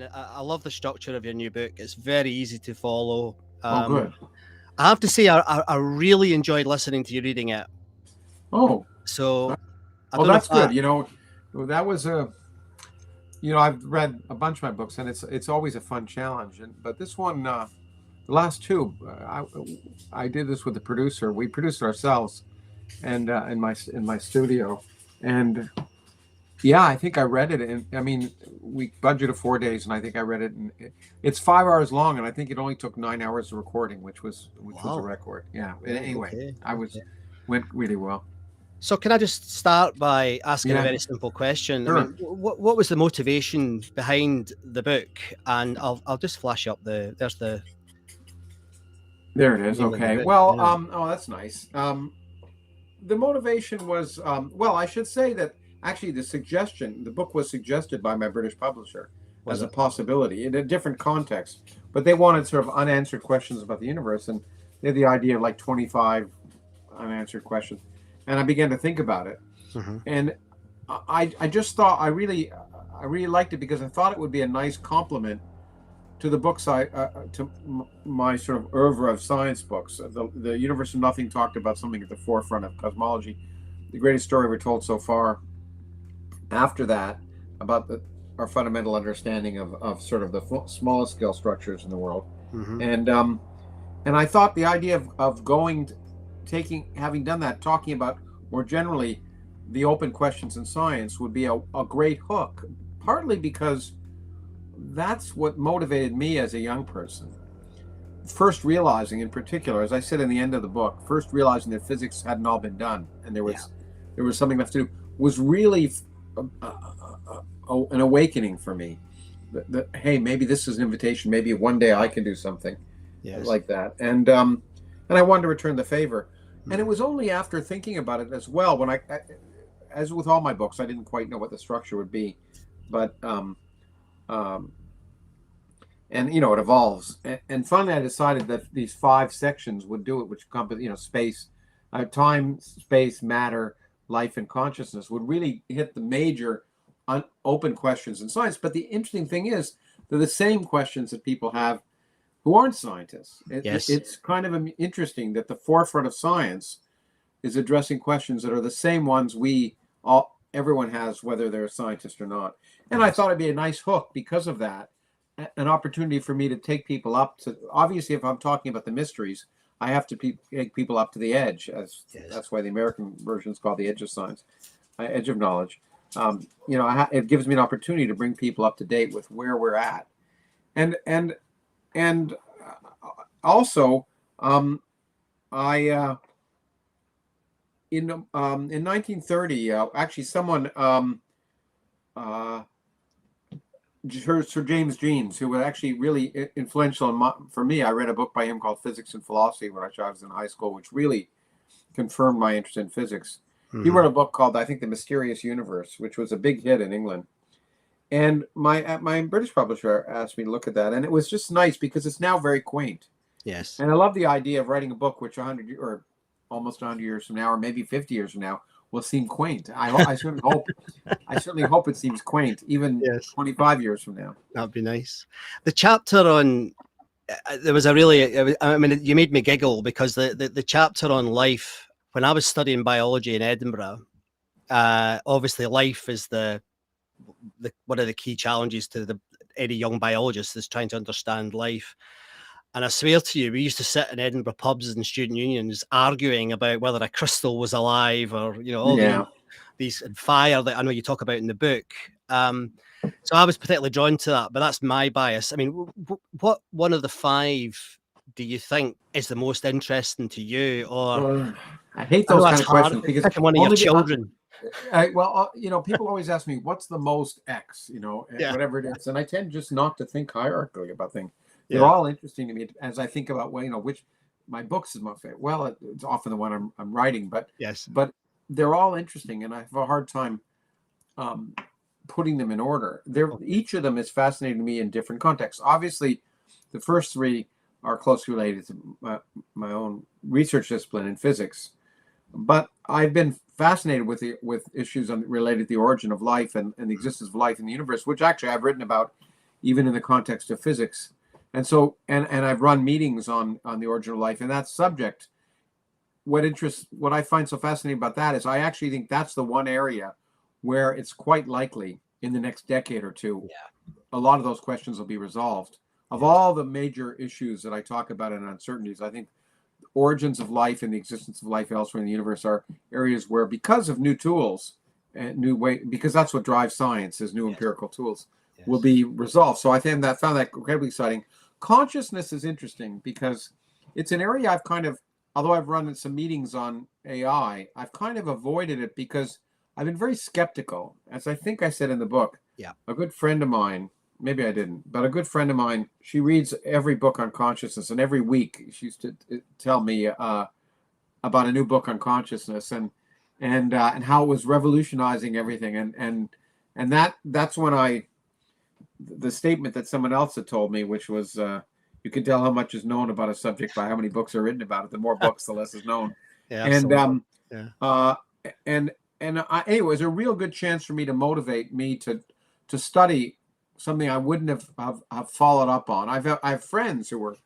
mean, I love the structure of your new book. It's very easy to follow. Oh, good. I have to say, I really enjoyed listening to you reading it. Oh, So I well, don't know that's if that. good. That was I've read a bunch of my books, and it's always a fun challenge. But this one, the last two, I did this with the producer. We produced it ourselves, and in my studio, and yeah, I think I read it. And I mean, we budgeted 4 days, and I think I read it. And it's 5 hours long, and I think it only took 9 hours of recording, which was a Wow. record. Yeah. Right. Anyway, Okay. I was Okay. went really well. So can I just start by asking a Yeah. very simple question? I Sure. mean, what was the motivation behind the book? And I'll just flash up there's the There it is. name of the Okay. book. Well, Yeah. oh, that's nice. The motivation was, well, I should say that actually the book was suggested by my British publisher Was as a it? possibility in a different context, but they wanted sort of unanswered questions about the universe, and they had the idea of like 25 unanswered questions, and I began to think about it, Hmm. and I just thought I really liked it because I thought it would be a nice complement to the books my sort of oeuvre of science books. The Universe of Nothing talked about something at the forefront of cosmology, the greatest story we're told so far. After that, about our fundamental understanding of sort of the smallest scale structures in the world, Hmm. and I thought the idea of having done that, talking about more generally the open questions in science would be a great hook, partly because that's what motivated me as a young person. First realizing, in particular, as I said in the end of the book, first realizing that physics hadn't all been done and Yeah. there was something left to do, was really an awakening for me. Hey, maybe this is an invitation. Maybe one day I can do something Yes. like that, and I wanted to return the favor. And it Mhm. was only after thinking about it as well, when as with all my books, I didn't quite know what the structure would be, but um, and it evolves. And finally, I decided that these 5 sections would do it, which encompass space, time, space, matter, life, and consciousness, would really hit the major open questions in science. But the interesting thing is, they're the same questions that people have who aren't scientists. Yes. It's kind of interesting that the forefront of science is addressing questions that are the same ones everyone has, whether they're a scientist or not. And I Yes. thought it'd be a nice hook because of that, an opportunity for me to take people up to. Obviously, if I'm talking about the mysteries, I have to take people up to the edge. As Yes. that's why the American version is called the edge of science, edge of knowledge. It gives me an opportunity to bring people up to date with where we're at, and also, I in 1930, actually, someone, uh, Sir James Jeans, who was actually really influential for me. I read a book by him called Physics and Philosophy when I was in high school, which really confirmed my interest in physics. He Hmm. wrote a book called, I think, The Mysterious Universe, which was a big hit in England. And my British publisher asked me to look at that, and it was just nice because it's now very quaint. Yes. And I love the idea of writing a book which 100 or almost 100 years from now, or maybe 50 years from now, will seem quaint. I certainly hope it seems quaint, even Yes. 25 years from now. That'd be nice. The chapter on there was a really, I mean, you made me giggle because the chapter on life, when I was studying biology in Edinburgh, obviously life is the one of the key challenges to any young biologist is trying to understand life. And I swear to you, we used to sit in Edinburgh pubs and student unions arguing about whether a crystal was alive or, all Yeah. these fire that I know you talk about in the book. So I was particularly drawn to that, but that's my bias. I mean, what one of the 5 do you think is the most interesting to you? Or I hate I know those kind that's of hard. questions It's because picking one of your only children. people always ask me what's the most X, Yeah, whatever it is, and I tend just not to think hierarchically about things. They're yeah, all interesting to me as I think about which my books is my favorite. Well, it's often the one I'm writing, yes, but they're all interesting, and I have a hard time um, putting them in order. okay, Each of them is fascinating to me in different contexts. Obviously, the first 3 are closely related to my own research discipline in physics, but I've been fascinated with issues related to the origin of life and the existence of life in the universe, which actually I've written about even in the context of physics. And so, and I've run meetings on the origin of life, and that subject. What I find so fascinating about that is I actually think that's the one area where it's quite likely in the next decade or two, a lot of those questions will be resolved. Of all the major issues that I talk about and uncertainties, I think origins of life and the existence of life elsewhere in the universe are areas where, because of new tools and because that's what drives science, is new empirical tools, will be resolved. So I found that incredibly exciting. Consciousness is interesting because it's an area I've kind of, although I've run some meetings on AI, I've kind of avoided it because I've been very skeptical. As I think I said in the book, a good friend of mine, maybe I didn't, but a good friend of mine, she reads every book on consciousness, and every week she used to tell me about a new book on consciousness and how it was revolutionizing everything. And that's when the statement that someone else had told me, which was, you can tell how much is known about a subject by how many books are written about it. The more books, the less is known. Anyway, it was a real good chance for me to motivate me to study something I wouldn't have followed up on. I have friends who were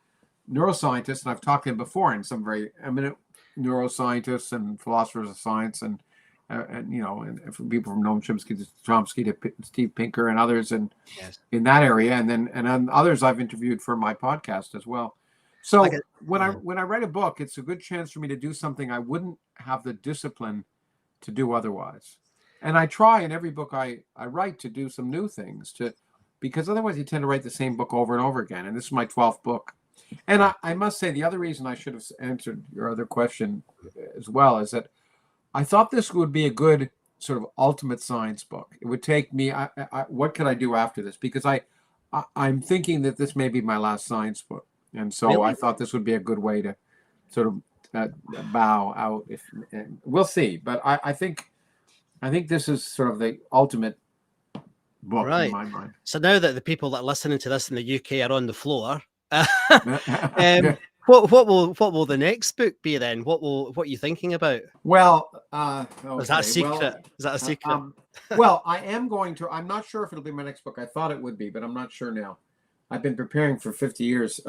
neuroscientists, and I've talked to them before, and some very eminent neuroscientists and philosophers of science, and from people from Noam Chomsky to Steve Pinker and others, and in that area, and then others I've interviewed for my podcast as well. So when I write a book, it's a good chance for me to do something I wouldn't have the discipline to do otherwise. And I try in every book I write to do some new things, because otherwise you tend to write the same book over and over again. And this is my 12th book. And I must say, the other reason I should have answered your other question as well is that I thought this would be a good sort of ultimate science book. It would take me, what could I do after this? Because I'm thinking that this may be my last science book. And so I thought this would be a good way to sort of bow out. We'll see. But I think this is sort of the ultimate book in my mind. So now that the people that are listening to this in the UK are on the floor, what will the next book be then? What are you thinking about? Well, is that a secret? Well, is that a secret? Well, I am going to. I'm not sure if it'll be my next book. I thought it would be, but I'm not sure now. I've been preparing for 50 years.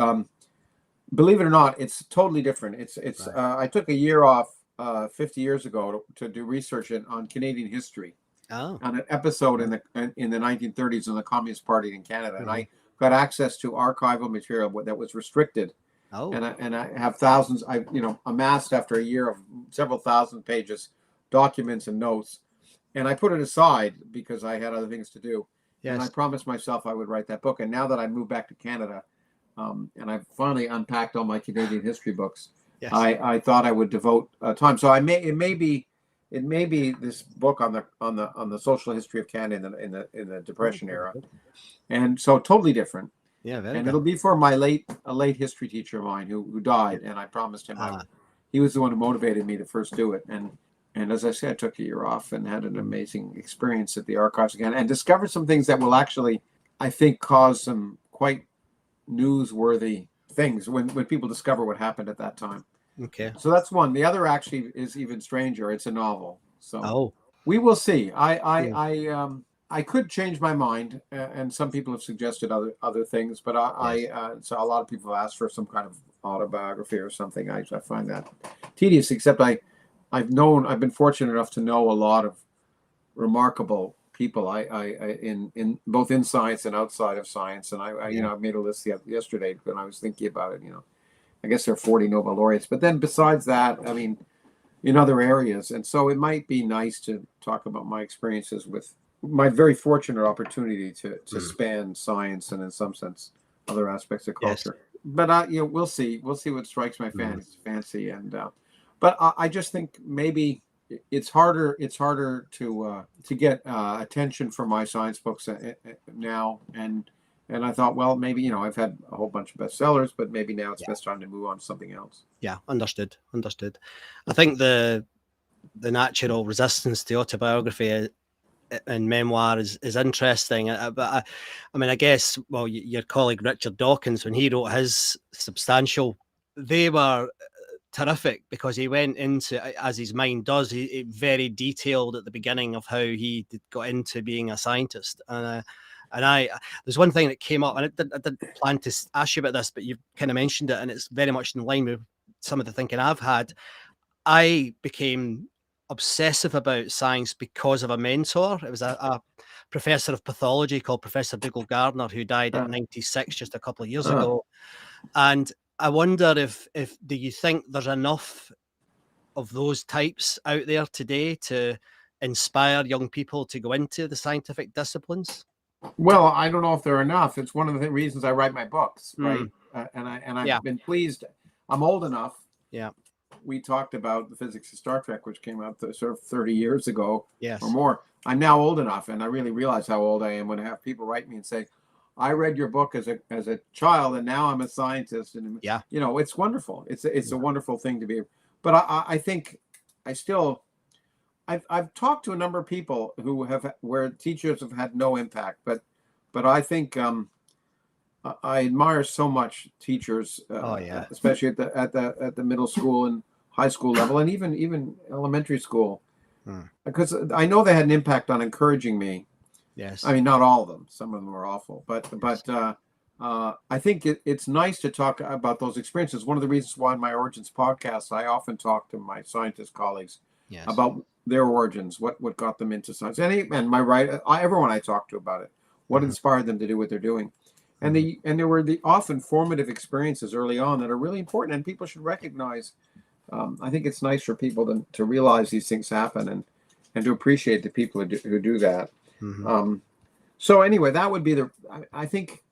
Believe it or not, it's totally different. It's I took a year off 50 years ago to do research on Canadian history. On an episode in the 1930s in the Communist Party in Canada, and I got access to archival material that was restricted. And I have thousands. I amassed after a year of several thousand pages, documents and notes, and I put it aside because I had other things to do. And I promised myself I would write that book. And now that I moved back to Canada, and I've finally unpacked all my Canadian history books, I thought I would devote time. So it may be this book on the social history of Canada in the Depression era, and so totally different. And it'll be for a late history teacher of mine who died, and I promised him he was the one who motivated me to first do it. And as I said, I took a year off and had an amazing experience at the archives again, and discovered some things that will actually, I think, cause some quite newsworthy things when people discover what happened at that time. Okay. So that's one. The other actually is even stranger. It's a novel. So we will see. I could change my mind, and some people have suggested other things, but so a lot of people have asked for some kind of autobiography or something. I find that tedious. Except I've been fortunate enough to know a lot of remarkable people. In both in science and outside of science, and I made a list yesterday when I was thinking about it. I guess there are 40 Nobel laureates, but then besides that, I mean, in other areas, and so it might be nice to talk about my experiences with my very fortunate opportunity to span science and, in some sense, other aspects of culture. But we'll see. We'll see what strikes my fancy. And but I just think maybe it's harder to get attention for my science books now. And I thought, well, maybe I've had a whole bunch of bestsellers, but maybe now it's best time to move on to something else. Yeah, understood. I think the natural resistance to autobiography and memoir is interesting, but I mean, I guess, well, your colleague Richard Dawkins, when he wrote his substantial, they were terrific because he went into, as his mind does, he very detailed at the beginning of how he got into being a scientist, and And there's one thing that came up, and I didn't plan to ask you about this, but you've kind of mentioned it, and it's very much in line with some of the thinking I've had. I became obsessive about science because of a mentor. It was a professor of pathology called Professor Dougal Gardner, who died at 96, just a couple of years ago. And I wonder if do you think there's enough of those types out there today to inspire young people to go into the scientific disciplines? Well, I don't know if there are enough. It's one of the reasons I write my books, right? And I've been pleased. I'm old enough. Yeah. We talked about the physics of Star Trek, which came out sort of 30 years ago or Yes. more. I'm now old enough, and I really realize how old I am when I have people write me and say, "I read your book as a child, and now I'm a scientist." And Yeah. you know, it's wonderful. It's a wonderful thing to be. But I think I've talked to a number of people where teachers have had no impact, but I think I admire so much teachers, especially at the middle school and high school level, and even elementary school, because I know they had an impact on encouraging me. Yes. I mean, not all of them; some of them were awful, but I think it's nice to talk about those experiences. One of the reasons why in my Origins podcast, I often talk to my scientist colleagues about their origins, what got them into science, and everyone I talk to about it, what inspired them to do what they're doing, and there were the often formative experiences early on that are really important, and people should recognize. I think it's nice for people to realize these things happen and to appreciate the people who do that. So anyway, that would be I think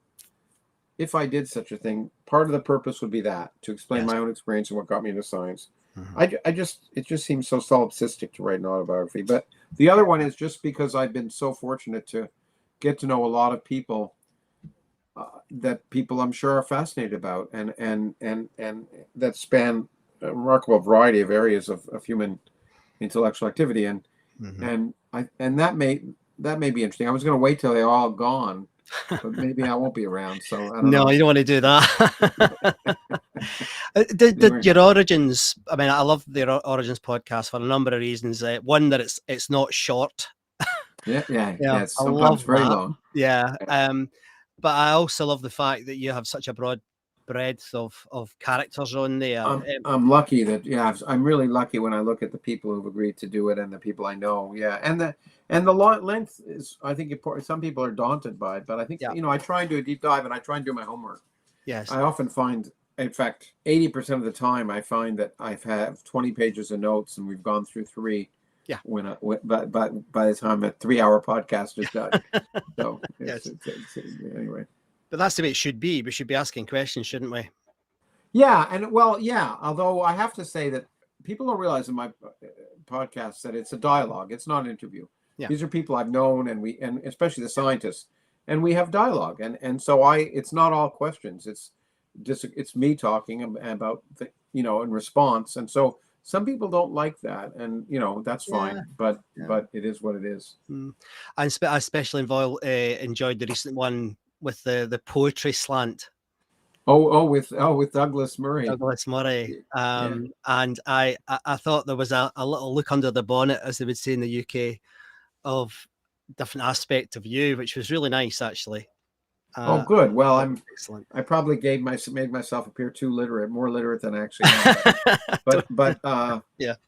if I did such a thing, part of the purpose would be that to explain my own experience and what got me into science. It just seems so solipsistic to write an autobiography. But the other one is just because I've been so fortunate to get to know a lot of people that people I'm sure are fascinated about, and that span a remarkable variety of areas of human intellectual activity, and that may be interesting. I was going to wait till they're all gone, but maybe I won't be around. So I don't know. You don't want to do that. Did your Origins? I mean, I love the Origins podcast for a number of reasons. One, that it's not short. Yeah. It's sometimes very long. Yeah. But I also love the fact that you have such a broad breadth of characters on there. I'm lucky that I'm really lucky when I look at the people who've agreed to do it and the people I know. Yeah, and the length is, I think, important. Some people are daunted by it, but I think I try and do a deep dive and I try and do my homework. Yes. I often find, in fact, 80% of the time, I find that I have 20 pages of notes and we've gone through 3. Yeah. But by the time a 3-hour podcast is done, so anyway. But that's the way it should be. We should be asking questions, shouldn't we? Yeah, although I have to say that people don't realize in my podcast that it's a dialogue. It's not an interview. Yeah. These are people I've known, and especially the scientists, and we have dialogue. And so it's not all questions. It's me talking about in response. And so some people don't like that, and that's fine. But it is what it is. I especially enjoyed the recent one with the poetry slant. With Douglas Murray. And I thought there was a little look under the bonnet, as they would say in the UK, of different aspect of you, which was really nice, actually. Good. Well, excellent. I probably made myself appear too literate, more literate than I actually am. but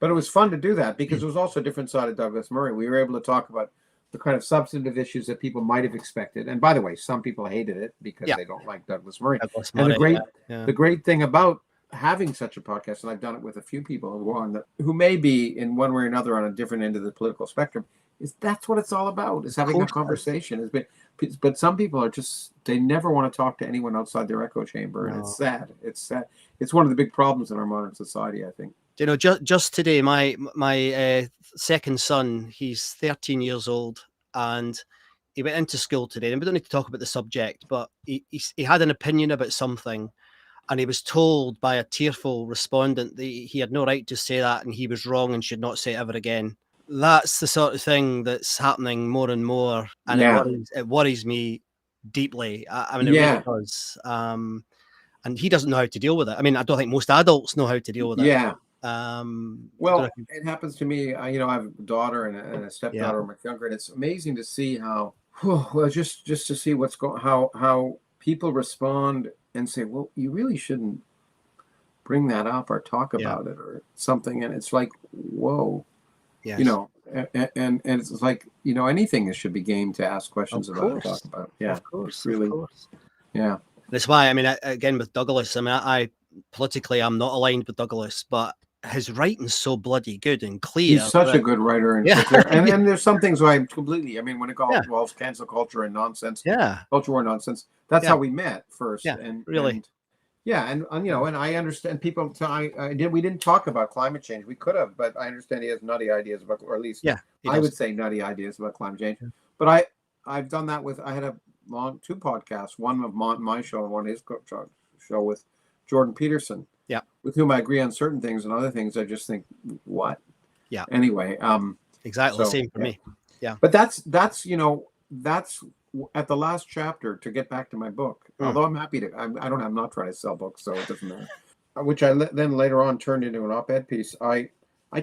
it was fun to do that because it was also a different side of Douglas Murray. We were able to talk about the kind of substantive issues that people might have expected. And by the way, some people hated it because they don't like Douglas Murray. And the great thing about having such a podcast, and I've done it with a few people who may be in one way or another on a different end of the political spectrum, is that's what it's all about, is having a conversation. But some people are they never want to talk to anyone outside their echo chamber. And it's sad. It's sad. It's one of the big problems in our modern society, I think. Just today, my second son, he's 13 years old, and he went into school today, and we don't need to talk about the subject, but he had an opinion about something, and he was told by a tearful respondent that he had no right to say that, and he was wrong and should not say it ever again. That's the sort of thing that's happening more and more, and it worries me deeply. I mean, it really does. And he doesn't know how to deal with it. I mean, I don't think most adults know how to deal with it. Yeah. Well, it happens to me. I have a daughter and a stepdaughter much younger, and it's amazing to see how Well, just to see what's going, how people respond and say, well, you really shouldn't bring that up or talk Yeah. about it or something. And it's like, whoa, you Yes. know, and it's like, anything should be game to ask questions Of about and talk course. about. Yeah, Of it's course. Of really, course. yeah. That's why, I mean, again, with Douglas, I mean, I politically, I'm not aligned with Douglas, but his writing's so bloody good and He's clear such a that, good writer and yeah, so clear. And there's some things where I completely, I mean, when it yeah, involves cancel culture and nonsense, yeah, culture war nonsense, that's yeah, how we met first. yeah, And really. yeah, and I understand people. We didn't talk about climate change. We could have, but I understand he has nutty ideas about, or at least Yeah, he I does. would say nutty ideas about climate change. Yeah. But I've done that with. I had a long two podcasts, one of my show and one of his show with Jordan Peterson, Yeah, with whom I agree on certain things and other things I just think what. yeah, Anyway, exactly the so same for yeah, me. Yeah. but that's at the last chapter to get back to my book. Mm. Although I'm happy to, I'm not trying to sell books, so it doesn't matter. Which then later on turned into an op-ed piece. I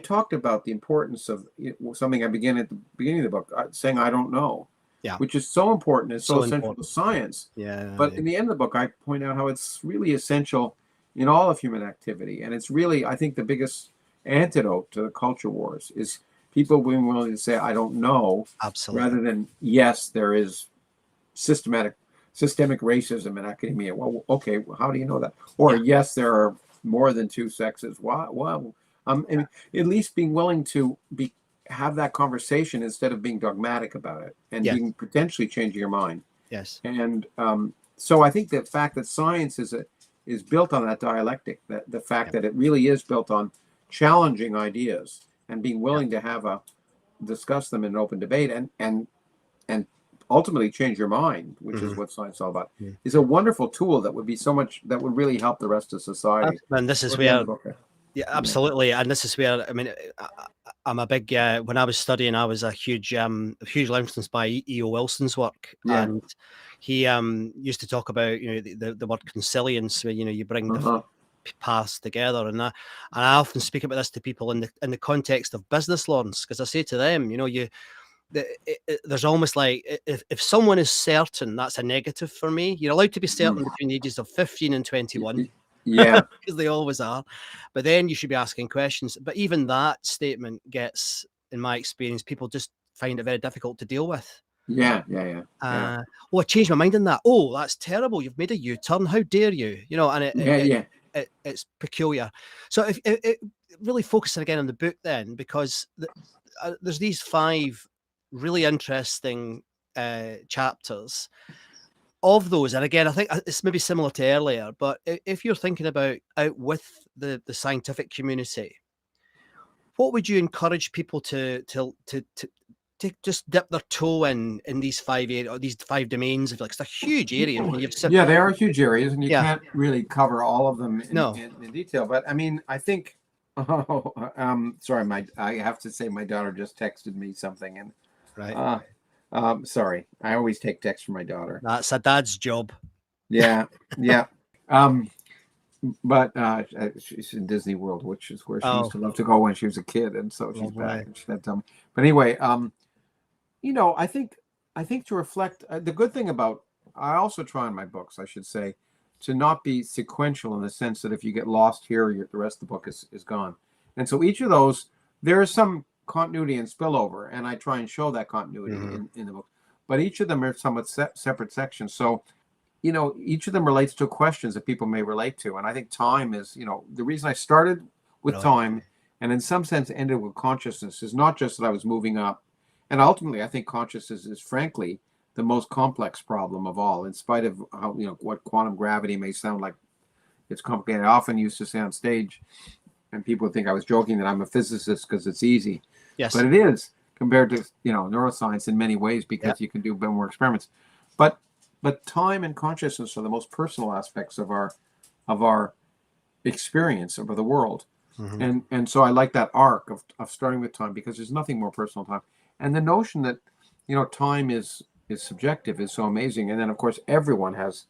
talked about the importance of something I began at the beginning of the book, saying I don't know, Yeah, which is so important. It's so so essential to important. science. Yeah, But in the end of the book, I point out how it's really essential in all of human activity, and it's really, I think, the biggest antidote to the culture wars is people being willing to say I don't know, absolutely. rather than yes, there is systemic racism in academia. Well, okay, how do you know that? Or Yeah, yes, there are more than two sexes. Wow. And at least being willing to have that conversation instead of being dogmatic about it and yes, being potentially changing your mind. yes, And so I think the fact that science is built on that dialectic, that the fact yeah, that it really is built on challenging ideas and being yeah. willing to discuss them in an open debate and ultimately change your mind, which is Hmm. what science is all about, is a wonderful tool that would be so much that would really help the rest of society. And this is Toward the end where, of the book, yeah, yeah. absolutely. And this is where, I mean, I'm a big, when I was studying, I was a huge influenced by E.O. Wilson's work. Yeah. And he used to talk about, the word consilience, where, you bring different Uh-huh. paths together. And I often speak about this to people in the context of business, Lawrence, because I say to them, there's almost like, if someone is certain, that's a negative for me. You're allowed to be certain between the ages of 15 and 21, Yeah. because they always are. But then you should be asking questions. But even that statement gets, in my experience, people just find it very difficult to deal with. Yeah. Yeah. Yeah. Oh, I changed my mind on that. Oh, that's terrible. You've made a U-turn. How dare you? And Yeah. Yeah. it's peculiar. So if it really focusing again on the book then, because there's these 5 really interesting chapters. Of those, and again, I think it's maybe similar to earlier, but if you're thinking about out with the scientific community, what would you encourage people to just dip their toe in these 5 areas, or these 5 domains? If like, it's a huge area. You've said, Yeah, they are huge areas, and you yeah, can't really cover all of them no, in detail. But I mean, I think. Oh, sorry, I have to say my daughter just texted me something, and right. uh, sorry, I always take texts from my daughter. That's a dad's job. Yeah, yeah. Um, but she's in Disney World, which is where she used Oh, to love to go when she was a kid, and so she's back, lovely. and she had to tell me. But anyway, I think to reflect, the good thing about, I also try in my books, I should say, to not be sequential in the sense that if you get lost here, the rest of the book is gone. And so each of those, there is some continuity and spillover, and I try and show that continuity Hmm. in the book. But each of them are somewhat separate sections. So, each of them relates to questions that people may relate to. And I think time is, the reason I started with Brilliant. time and in some sense ended with consciousness is not just that I was moving up. And ultimately, I think consciousness is frankly the most complex problem of all, in spite of how, what quantum gravity may sound like it's complicated. I often used to say on stage, and people would think I was joking, that I'm a physicist because it's easy. Yes. But it is compared to, neuroscience in many ways, Yeah. because you can do more experiments. But time and consciousness are the most personal aspects of our experience of the world. Hmm. And so I like that arc of starting with time, because there's nothing more personal than time. And the notion that, time is subjective is so amazing. And then of course everyone has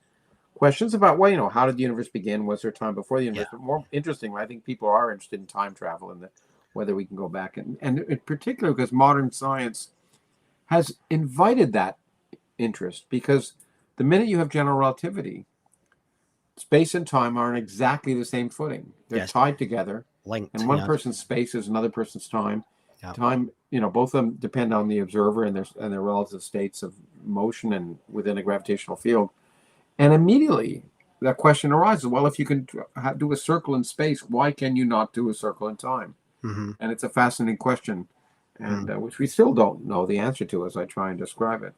questions about, well, how did the universe begin? Was there time before the Yeah. universe? But more interestingly, I think people are interested in time travel and whether we can go back, and in particular because modern science has invited that interest, because the minute you have general relativity, space and time are on exactly the same footing. They're tied together, linked, and one person's space is another person's time. Time, both of them depend on the observer and their relative states of motion and within a gravitational field. And immediately that question arises: well, if you can do a circle in space, why can you not do a circle in time? Mm-hmm. And it's a fascinating question, and which we still don't know the answer to as I try and describe it.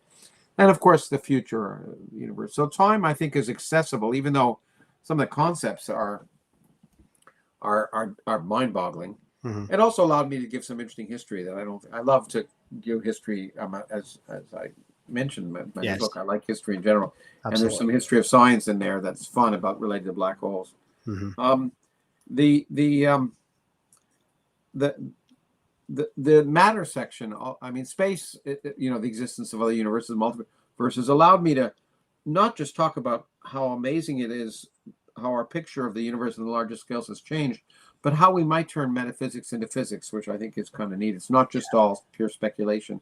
And of course, the future universe. So time, I think, is accessible, even though some of the concepts are mind-boggling. Mm-hmm. It also allowed me to give some interesting history that I love to give history, as I mentioned in my book. I like history in general. Absolutely. And there's some history of science in there that's fun about related to black holes. Mm-hmm. The matter section, I mean, space, the existence of other universes, multiverses, allowed me to not just talk about how amazing it is, how our picture of the universe on the larger scales has changed, but how we might turn metaphysics into physics, which I think is kind of neat. It's not just all pure speculation,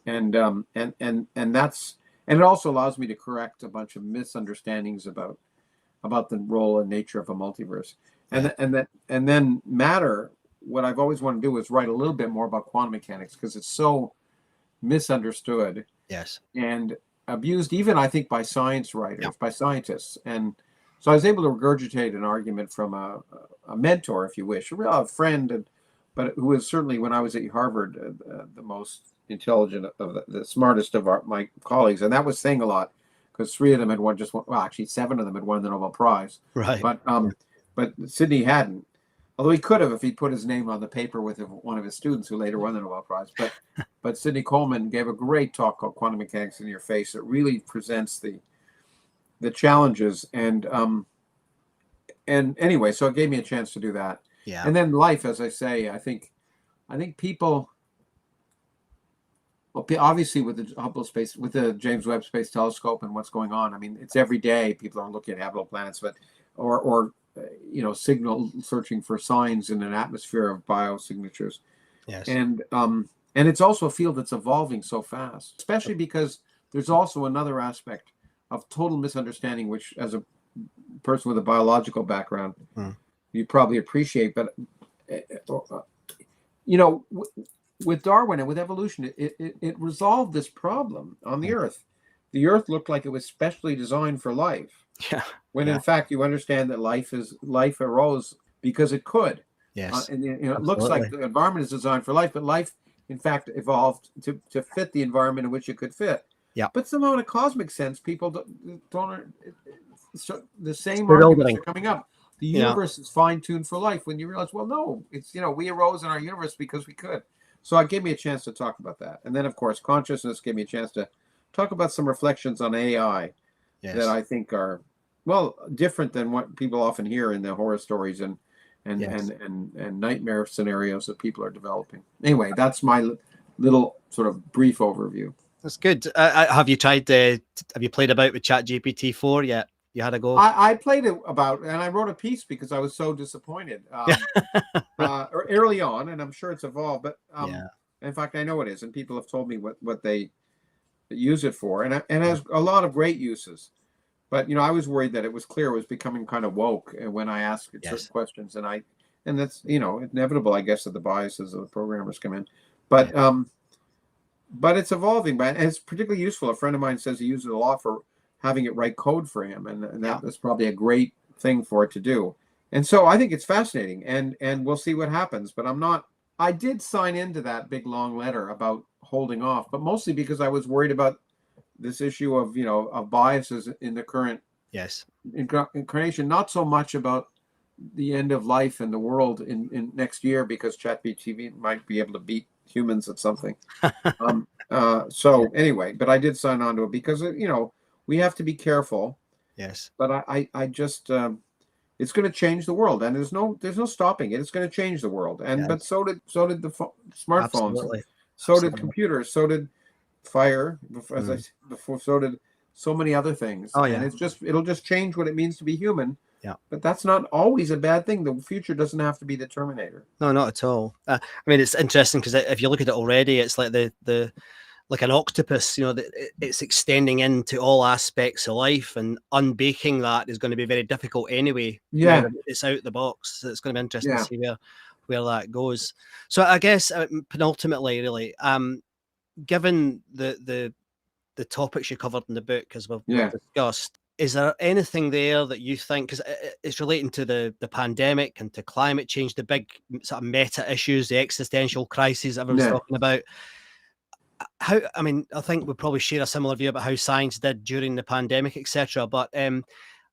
and it also allows me to correct a bunch of misunderstandings about the role and nature of a multiverse, and then matter. What I've always wanted to do is write a little bit more about quantum mechanics, because it's so misunderstood, and abused, even I think by science writers, by scientists. And so I was able to regurgitate an argument from a mentor, if you wish, a friend, but who was certainly, when I was at Harvard, the most intelligent of the smartest of my colleagues. And that was saying a lot, because 3 of them had won, actually 7 of them had won the Nobel Prize. Right. But Sidney hadn't. Although he could have if he put his name on the paper with one of his students who later won the Nobel Prize. But Sidney Coleman gave a great talk called Quantum Mechanics in Your Face. It really presents the challenges. And anyway, so it gave me a chance to do that. Yeah. And then life, as I say, I think people, well, obviously with the Hubble space, with the James Webb Space Telescope and what's going on, I mean, it's every day people are looking at habitable planets, but or signal searching for signs in an atmosphere of biosignatures. Yes. And it's also a field that's evolving so fast, especially because there's also another aspect of total misunderstanding, which, as a person with a biological background, you probably appreciate. But with Darwin and with evolution, it resolved this problem on the Earth. The Earth looked like it was specially designed for life. Yeah. When in fact you understand that life arose because it could. Yes. And it looks like the environment is designed for life, but life in fact evolved to fit the environment in which it could fit. Yeah. But somehow in a cosmic sense, people don't the same arguments are coming up. The universe is fine-tuned for life, when you realize, well, no, it's we arose in our universe because we could. So it gave me a chance to talk about that. And then of course consciousness gave me a chance to talk about some reflections on AI that I think are, well, different than what people often hear in the horror stories and nightmare scenarios that people are developing. Anyway, that's my little sort of brief overview. That's good. Have you tried have you played about with ChatGPT 4 yet? You had a go? I played it about, and I wrote a piece because I was so disappointed early on, and I'm sure it's evolved. But in fact, I know it is, and people have told me what they use it for, and has a lot of great uses. But I was worried that it was becoming kind of woke when I asked it certain questions, and that's inevitable, I guess, that the biases of the programmers come in. But but it's evolving, and it's particularly useful. A friend of mine says he uses it a lot for having it write code for him, and that's probably a great thing for it to do. And so I think it's fascinating, and we'll see what happens. But I did sign into that big long letter about holding off, but mostly because I was worried about this issue of of biases in the current incarnation, not so much about the end of life and the world in next year, because ChatGPT might be able to beat humans at something. Anyway, but I did sign on to it because we have to be careful. Yes. But I just it's going to change the world, and there's no stopping it. It's going to change the world, and but so did the smartphones, did computers, so did fire, as I said before, so did so many other things. And it'll just change what it means to be human. Yeah, but that's not always a bad thing. The future doesn't have to be the Terminator. No, not at all. I mean, it's interesting because if you look at it already, it's like the like an octopus, you know, that it's extending into all aspects of life, and unbaking that is going to be very difficult anyway. Yeah. Now that it's out the box. So it's going to be interesting Yeah. to see where that goes. So I guess penultimately, really, given the topics you covered in the book, as we've discussed, is there anything there that you think, because it's relating to the pandemic and to climate change, the big sort of meta issues, the existential crises everyone's talking about? How, I mean, I think we probably share a similar view about how science did during the pandemic, etc. But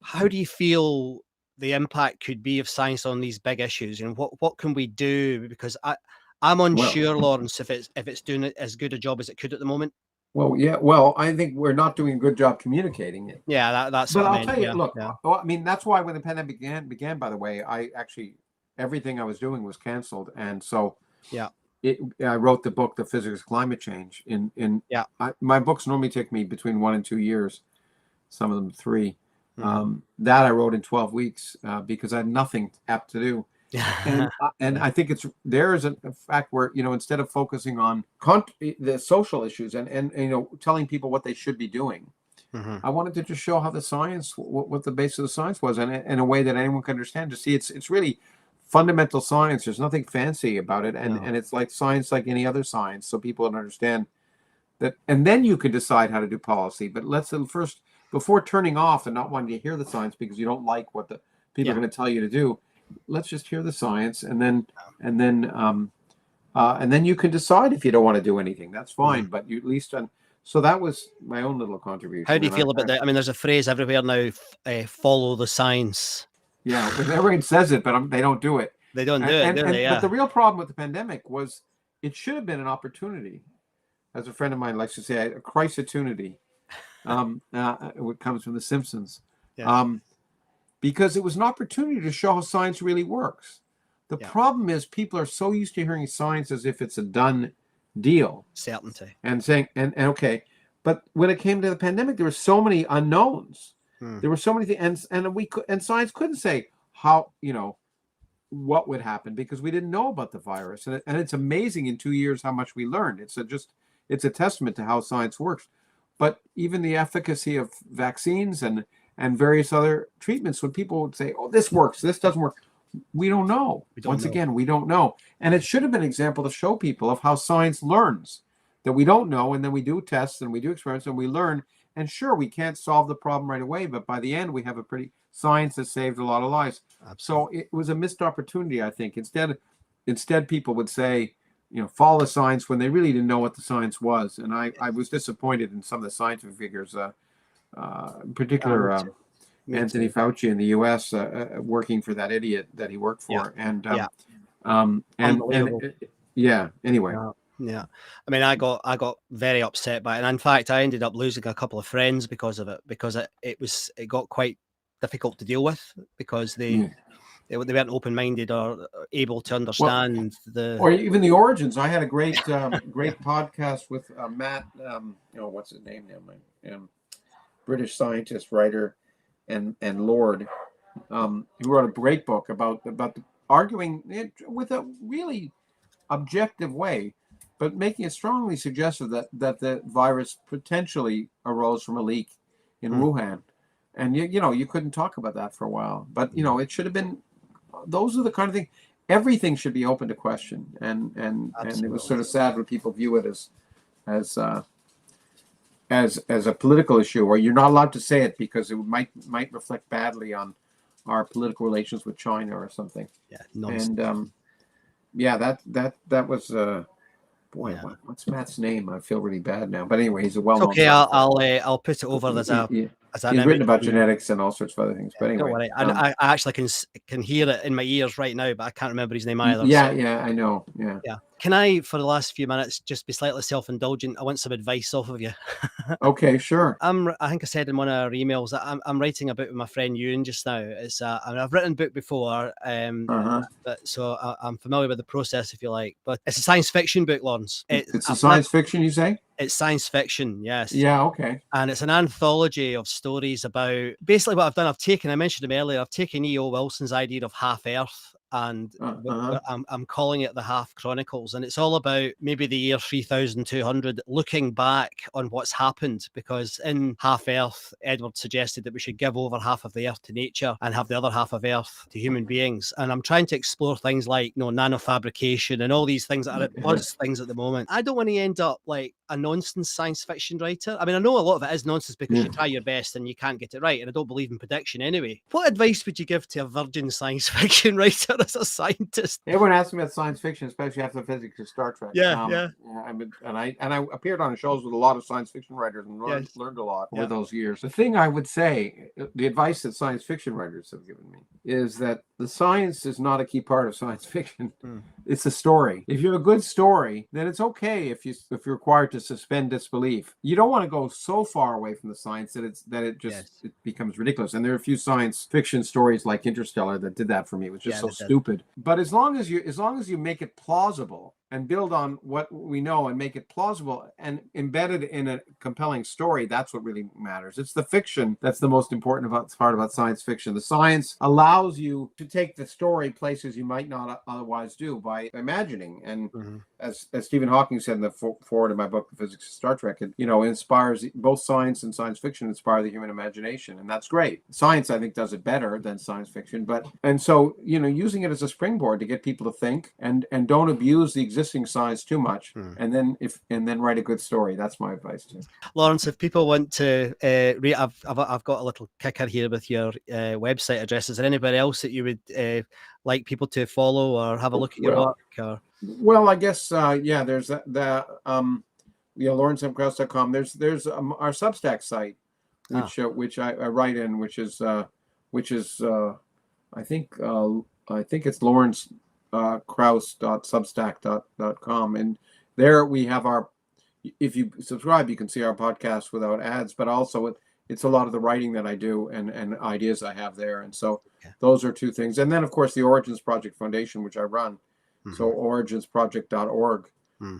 how do you feel the impact could be of science on these big issues? And what can we do? Because I'm unsure, Lawrence, if it's doing as good a job as it could at the moment. Well, yeah. Well, I think we're not doing a good job communicating it. Yeah, that's. But what I'll tell you, look. Well, I mean, that's why when the pandemic began. By the way, I actually everything I was doing was canceled, and so I wrote the book, The Physics of Climate Change. My books normally take me between 1 and 2 years, some of them 3. That I wrote in 12 weeks because I had nothing apt to do. And I think there is a fact where, you know, instead of focusing on the social issues and you know, telling people what they should be doing, I wanted to just show how the science, what the base of the science was, and in a way that anyone can understand. To see it's really fundamental science. There's nothing fancy about it, and it's like science, like any other science, so people can understand that, and then you can decide how to do policy. But let's first, before turning off and not wanting to hear the science because you don't like what the people are going to tell you to do, let's just hear the science, and then you can decide if you don't want to do anything. That's fine, but you at least done. So that was my own little contribution. How do you feel about that? I mean, there's a phrase everywhere now: follow the science. Yeah, everyone says it, but they don't do it. They don't do it, do they? But the real problem with the pandemic was it should have been an opportunity. As a friend of mine likes to say, a crisis-opportunity. What comes from The Simpsons. Because it was an opportunity to show how science really works. The problem is people are so used to hearing science as if it's a done deal. Certainty. And saying, and okay. But when it came to the pandemic, there were so many unknowns. There were so many things, and science couldn't say how, you know, what would happen because we didn't know about the virus. And it's amazing in 2 years how much we learned. It's a testament to how science works. But even the efficacy of vaccines and various other treatments, when people would say, oh, this works, this doesn't work, we don't know. Again, we don't know. And it should have been an example to show people of how science learns, that we don't know, and then we do tests and we do experiments and we learn. And sure, we can't solve the problem right away, but by the end, we have science has saved a lot of lives. Absolutely. So it was a missed opportunity, I think. Instead, people would say, you know, follow the science when they really didn't know what the science was. And I was disappointed in some of the scientific figures, in particular, Anthony Fauci in the U.S. Working for that idiot that he worked for. Anyway. Yeah, I mean, I got very upset by it, and in fact, I ended up losing a couple of friends because of it, because it got quite difficult to deal with because they weren't open-minded or able to understand or even the origins. I had a great podcast with Matt. What's his name now? British scientist, writer, and Lord. He wrote a great book about arguing it with a really objective way, but making it strongly suggestive that the virus potentially arose from a leak in Wuhan. And you couldn't talk about that for a while. But it should have been. Those are the kind of things. Everything should be open to question. And it was sort of sad when people view it as a political issue, or you're not allowed to say it because it might reflect badly on our political relations with China or something. Yeah, nonsense. And that was what's Matt's name? I feel really bad now. But anyway, he's a well-known. Okay, I'll put it over as a. He's written about genetics and all sorts of other things. But anyway, don't worry. I actually can hear it in my ears right now, but I can't remember his name either. Yeah, I know. Yeah. Can I, for the last few minutes, just be slightly self-indulgent? I want some advice off of you. Okay, sure. I think I said in one of our emails that I'm writing a book with my friend Ewan just now. It's I've written a book before, so I'm familiar with the process, if you like. But it's a science fiction book, Lawrence. It's a science fiction, you say? It's science fiction, yes. Yeah, okay. And it's an anthology of stories about basically what I've done. I mentioned him earlier. I've taken E.O. Wilson's idea of half Earth and I'm calling it the Half Chronicles, and it's all about maybe the year 3200, looking back on what's happened, because in Half Earth, Edward suggested that we should give over half of the Earth to nature and have the other half of Earth to human beings. And I'm trying to explore things like, you know, nanofabrication and all these things that are buzz things at the moment. I don't want to end up like a nonsense science fiction writer. I mean, I know a lot of it is nonsense because you try your best and you can't get it right, and I don't believe in prediction anyway. What advice would you give to a virgin science fiction writer as a scientist? Everyone asks me about science fiction, especially after the physics of Star Trek. I appeared on shows with a lot of science fiction writers and learned a lot over those years. The thing I would say, the advice that science fiction writers have given me, is that the science is not a key part of science fiction. It's a story. If you have a good story, then it's okay if you're required to suspend disbelief. You don't want to go so far away from the science that it becomes ridiculous. And there are a few science fiction stories like Interstellar that did that for me. It was just so stupid. But as long as you make it plausible and build on what we know and make it plausible and embedded in a compelling story, that's what really matters. It's the fiction that's the most important part about science fiction. The science allows you to take the story places you might not otherwise do by imagining. And as Stephen Hawking said in the foreword of my book, The Physics of Star Trek, it inspires, both science and science fiction inspire the human imagination, and that's great. Science, I think, does it better than science fiction, and so using it as a springboard to get people to think and don't abuse the existing science too much, and then write a good story. That's my advice too. Lawrence, if people want to read, I've got a little kicker here with your website address. Is there anybody else that you would like people to follow or have a look at your work? Or? Well, I guess there's lawrencemkrauss.com. There's our Substack site, which I write in, which is I think it's Lawrence Krauss.substack.com, and there we have if you subscribe, you can see our podcast without ads, but also it's a lot of the writing that I do and ideas I have there. And so those are two things. And then of course the Origins Project Foundation, which I run. So originsproject.org,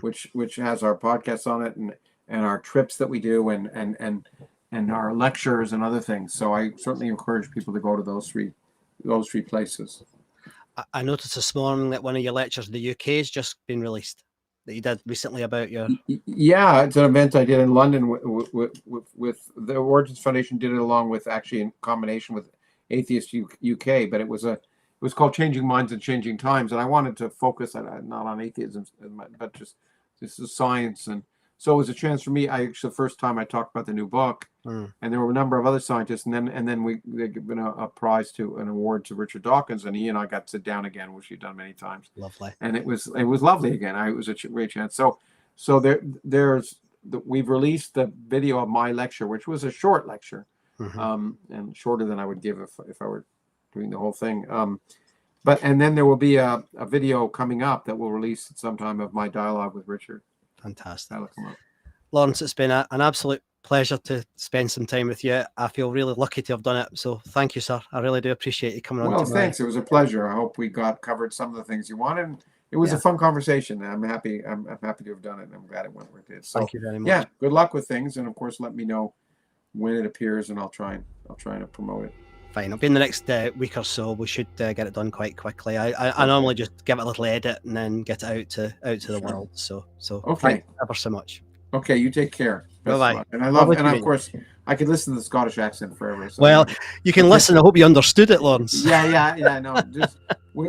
which has our podcasts on it and our trips that we do and our lectures and other things. So I certainly encourage people to go to those three places. I noticed this morning that one of your lectures in the UK has just been released, that you did recently about your... Yeah, it's an event I did in London with the Origins Foundation. Did it along with, actually in combination with Atheist UK, but it was called Changing Minds and Changing Times, and I wanted to focus not on atheism, but just this is science. And so it was a chance for me. The first time I talked about the new book, and there were a number of other scientists, and then they given a prize to an award to Richard Dawkins, and he and I got to sit down again, which we've done many times. Lovely. And it was lovely again. It was a great chance. So we've released the video of my lecture, which was a short lecture, and shorter than I would give if I were doing the whole thing. And then there will be a video coming up that we'll release at some time of my dialogue with Richard. Fantastic. That'll come up. Lawrence, it's been an absolute pleasure to spend some time with you. I feel really lucky to have done it. So thank you, sir. I really do appreciate you coming on. Well, thanks. It was a pleasure. I hope we covered some of the things you wanted. It was a fun conversation. I'm happy to have done it, and I'm glad it went where it did. So thank you very much. Yeah, good luck with things, and of course let me know when it appears, and I'll try and promote it. Fine. It'll be in the next week or so. We should get it done quite quickly. I normally just give it a little edit and then get it out to the world. So okay. Thank you ever so much. Okay, you take care. Bye-bye. And of course, I could listen to the Scottish accent forever. So well, you can listen. I hope you understood it, Lawrence. Yeah. No,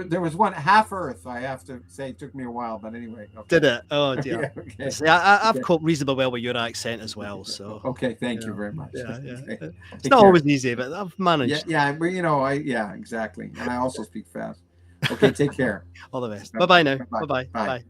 there was one half Earth. I have to say, it took me a while, but anyway. Okay. Did it? Oh dear. Yeah, okay. See, I've coped reasonably well with your accent as well. So okay, thank you very much. Yeah. Okay. It's not always easy, but I've managed. Yeah, but exactly. And I also speak fast. Okay, take care. All the best. Bye-bye now. Bye. Bye.